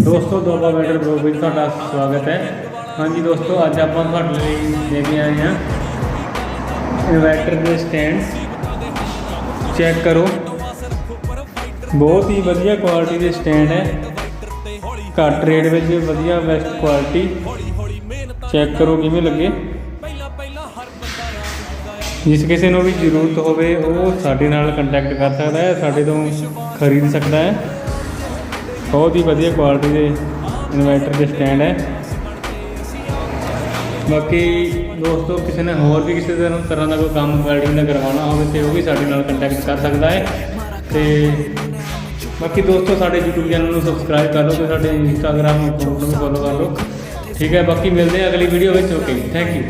दोस्तों दोबा batter blog में ਤੁਹਾਡਾ स्वागत है। हाँ जी दोस्तों, अज आप लेके आए हैं इन्वर्टर के स्टैंड। चेक करो, बहुत ही वधिया क्वालिटी के स्टैंड है, घट रेट में वधिया बेस्ट क्वालिटी। चेक करो किमें लगे। जिस किसी को भी जरूरत हो साडे नाल कंटैक्ट कर सकता है, साडे तो खरीद सकता है। बहुत ही वधिया क्वालिटी के इन्वर्टर के स्टैंड है। बाकी दोस्तों किसी ने होर भी किसी तरह का कोई काम वेल्डिंग का करवाना हो तो वह भी साडे नाल कंटैक्ट कर सकता है। तो बाकी दोस्तों साडे यूट्यूब चैनल को सबसक्राइब कर लो, तो साडे इंस्टाग्राम अकाउंट को फॉलो कर लो। ठीक है, बाकी मिलते हैं अगली वीडियो में। Okay, thank you.